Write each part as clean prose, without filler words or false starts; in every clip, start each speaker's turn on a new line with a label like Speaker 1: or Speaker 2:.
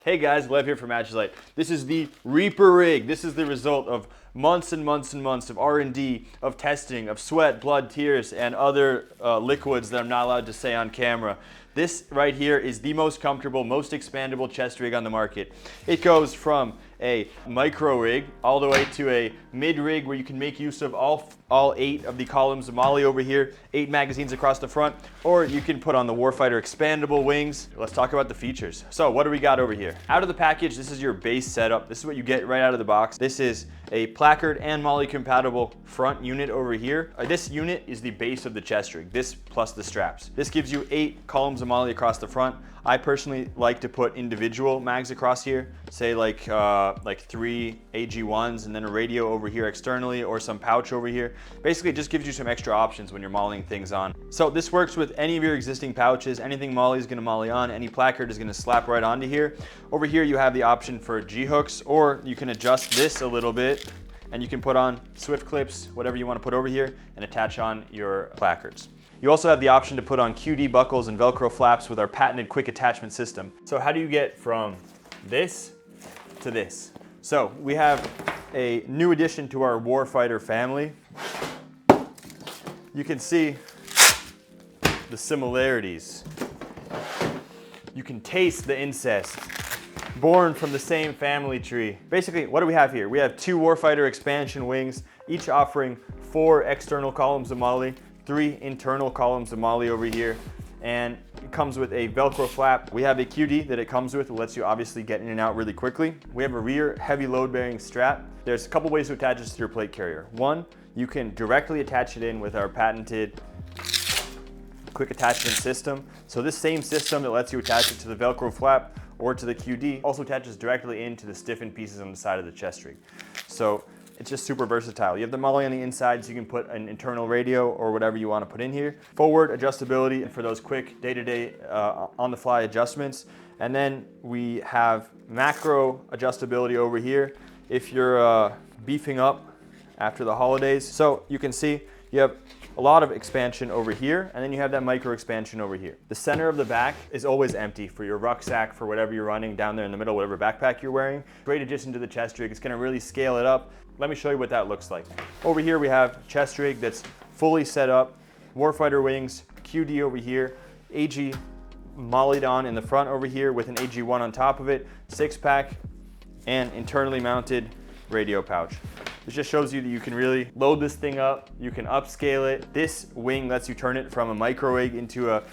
Speaker 1: Hey guys, Lev here from Agilite. This is the Reaper Rig. This is the result of months and months and months of R&D, of testing, of sweat, blood, tears, and other liquids that I'm not allowed to say on camera. This right here is the most comfortable, most expandable chest rig on the market. It goes from a micro rig all the way to a mid rig where you can make use of all 8 of the columns of MOLLE over here, 8 magazines across the front, or you can put on the Warfighter expandable wings. Let's talk about the features. So what do we got over here? Out of the package, this is your base setup. This is what you get right out of the box. This is a placard and MOLLE compatible front unit over here. This unit is the base of the chest rig, this plus the straps. This gives you 8 columns of MOLLE across the front. I personally like to put individual mags across here, say like 3 AG1s and then a radio over here externally or some pouch over here. Basically, it just gives you some extra options when you're mollying things on. So this works with any of your existing pouches. Anything MOLLE is gonna molly on, any placard is gonna slap right onto here. Over here, you have the option for G-hooks, or you can adjust this a little bit and you can put on Swift clips, whatever you wanna put over here, and attach on your placards. You also have the option to put on QD buckles and Velcro flaps with our patented quick attachment system. So how do you get from this to this? So we have a new addition to our Warfighter family. You can see the similarities. You can taste the incest, born from the same family tree. Basically, what do we have here? We have 2 Warfighter expansion wings, each offering 4 external columns of MOLLE, 3 internal columns of MOLLE over here, and it comes with a Velcro flap. We have a QD that it comes with. It lets you obviously get in and out really quickly. We have a rear heavy load bearing strap. There's a couple ways to attach this to your plate carrier. One, you can directly attach it in with our patented quick attachment system. So this same system that lets you attach it to the Velcro flap or to the QD also attaches directly into the stiffened pieces on the side of the chest rig. So it's just super versatile. You have the MOLLE on the inside, so you can put an internal radio or whatever you want to put in here. Forward adjustability for those quick day-to-day on-the-fly adjustments. And then we have macro adjustability over here if you're beefing up after the holidays. So you can see you have a lot of expansion over here, and then you have that micro expansion over here. The center of the back is always empty for your rucksack, for whatever you're running down there in the middle, whatever backpack you're wearing. Great addition to the chest rig. It's gonna really scale it up. Let me show you what that looks like. Over here we have chest rig that's fully set up, Warfighter wings, QD over here, AG mollied on in the front over here with an AG1 on top of it, 6-pack, and internally mounted radio pouch. This just shows you that you can really load this thing up, you can upscale it. This wing lets you turn it from a micro rig into a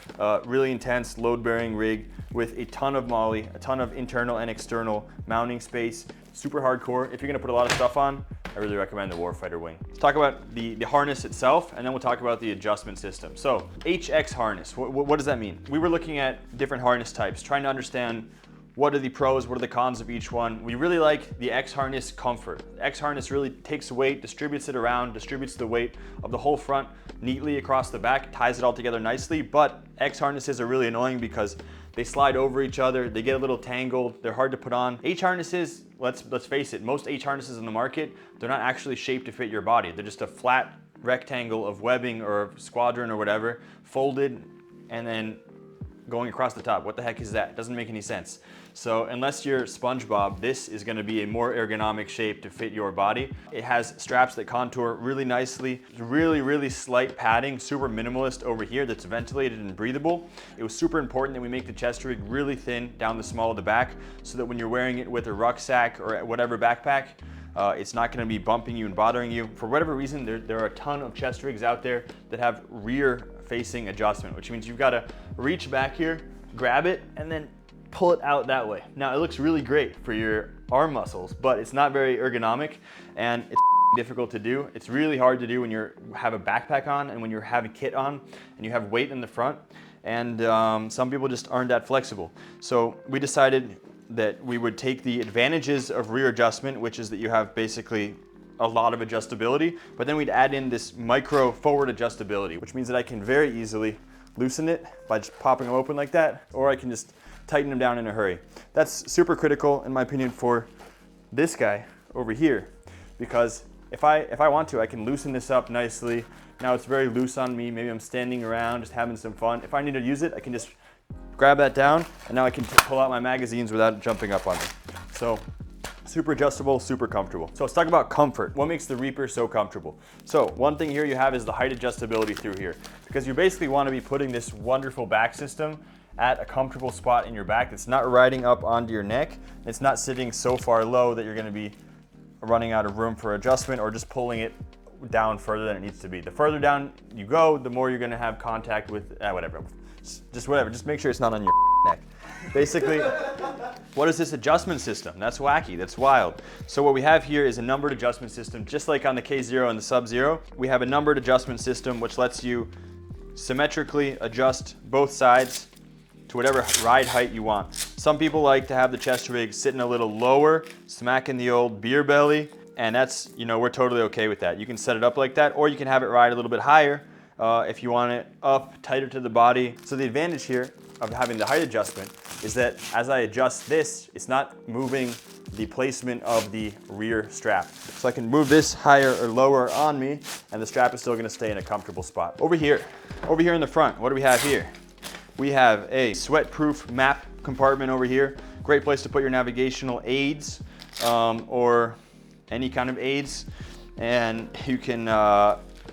Speaker 1: really intense load-bearing rig with a ton of MOLLE, a ton of internal and external mounting space. Super hardcore. If you're gonna put a lot of stuff on, I really recommend the Warfighter wing. Let's talk about the harness itself, and then we'll talk about the adjustment system. So, HX harness, what does that mean? We were looking at different harness types, trying to understand what are the pros, what are the cons of each one. We really like the X harness comfort. The X harness really takes weight, distributes it around, distributes the weight of the whole front neatly across the back, ties it all together nicely, but X harnesses are really annoying because they slide over each other, they get a little tangled, they're hard to put on. H harnesses, let's face it, most H harnesses in the market, they're not actually shaped to fit your body. They're just a flat rectangle of webbing or squadron or whatever, folded and then going across the top. What the heck is that? It doesn't make any sense. So unless you're SpongeBob, this is gonna be a more ergonomic shape to fit your body. It has straps that contour really nicely, really slight padding, super minimalist over here that's ventilated and breathable. It was super important that we make the chest rig really thin down the small of the back so that when you're wearing it with a rucksack or whatever backpack, it's not gonna be bumping you and bothering you. For whatever reason, there are a ton of chest rigs out there that have rear facing adjustment, which means you've gotta reach back here, grab it, and then pull it out that way. Now, it looks really great for your arm muscles, but it's not very ergonomic, and it's difficult to do. It's really hard to do when you have a backpack on and when you have a kit on and you have weight in the front, and some people just aren't that flexible. So we decided that we would take the advantages of rear adjustment, which is that you have basically a lot of adjustability, but then we'd add in this micro forward adjustability, which means that I can very easily loosen it by just popping them open like that, or I can just tighten them down in a hurry. That's super critical, in my opinion, for this guy over here, because if I want to, I can loosen this up nicely. Now it's very loose on me. Maybe I'm standing around, just having some fun. If I need to use it, I can just grab that down, and now I can pull out my magazines without jumping up on me. So super adjustable, super comfortable. So let's talk about comfort. What makes the Reaper so comfortable? So one thing here you have is the height adjustability through here, because you basically want to be putting this wonderful back system at a comfortable spot in your back that's not riding up onto your neck. It's not sitting so far low that you're going to be running out of room for adjustment or just pulling it down further than it needs to be. The further down you go, the more you're going to have contact with whatever. Just make sure it's not on your neck. Basically, what is this adjustment system? That's wacky, that's wild. So what we have here is a numbered adjustment system, just like on the K0 and the Sub-Zero. We have a numbered adjustment system which lets you symmetrically adjust both sides to whatever ride height you want. Some people like to have the chest rig sitting a little lower, smacking the old beer belly, and that's, you know, we're totally okay with that. You can set it up like that, or you can have it ride a little bit higher if you want it up, tighter to the body. So the advantage here of having the height adjustment is that as I adjust this, it's not moving the placement of the rear strap. So I can move this higher or lower on me, and the strap is still gonna stay in a comfortable spot. Over here in the front, what do we have here? We have a sweat-proof map compartment over here. Great place to put your navigational aids or any kind of aids. And you can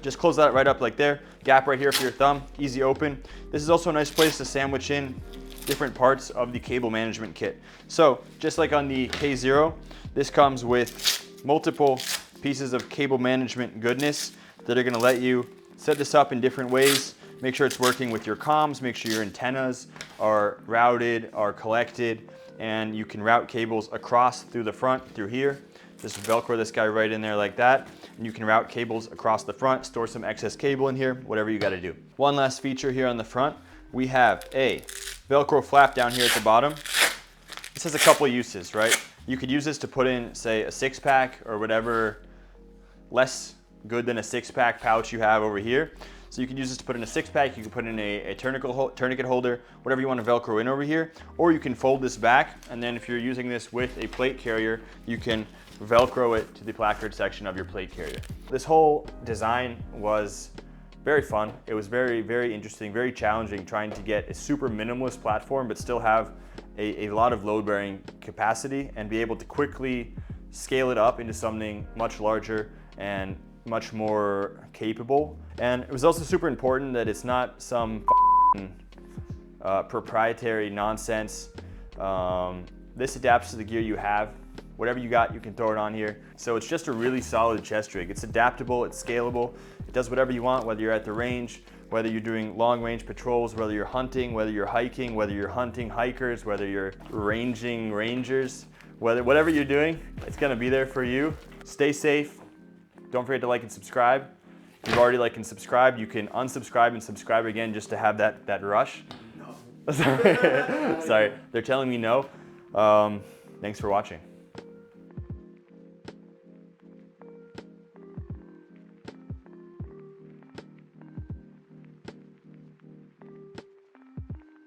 Speaker 1: just close that right up like there. Gap right here for your thumb, easy open. This is also a nice place to sandwich in different parts of the cable management kit. So just like on the K0, this comes with multiple pieces of cable management goodness that are gonna let you set this up in different ways. Make sure it's working with your comms, make sure your antennas are routed, are collected, and you can route cables across through the front, through here. Just Velcro this guy right in there like that, and you can route cables across the front, store some excess cable in here, whatever you gotta do. One last feature here on the front, we have a Velcro flap down here at the bottom. This has a couple uses, right? You could use this to put in, say, a 6-pack or whatever less good than a 6-pack pouch you have over here. So you can use this to put in a 6-pack, you can put in a tourniquet holder, whatever you want to Velcro in over here, or you can fold this back, and then if you're using this with a plate carrier, you can Velcro it to the placard section of your plate carrier. This whole design was very fun. It was very, very interesting, very challenging, trying to get a super minimalist platform, but still have a lot of load-bearing capacity and be able to quickly scale it up into something much larger and much more capable. And it was also super important that it's not some proprietary nonsense. This adapts to the gear you have. Whatever you got, you can throw it on here. So it's just a really solid chest rig. It's adaptable, it's scalable. It does whatever you want, whether you're at the range, whether you're doing long range patrols, whether you're hunting, whether you're hiking, whether you're hunting hikers, whether you're ranging rangers, whatever you're doing, it's gonna be there for you. Stay safe. Don't forget to like and subscribe. If you've already liked and subscribed, you can unsubscribe and subscribe again just to have that rush. No. Sorry, they're telling me no. Thanks for watching.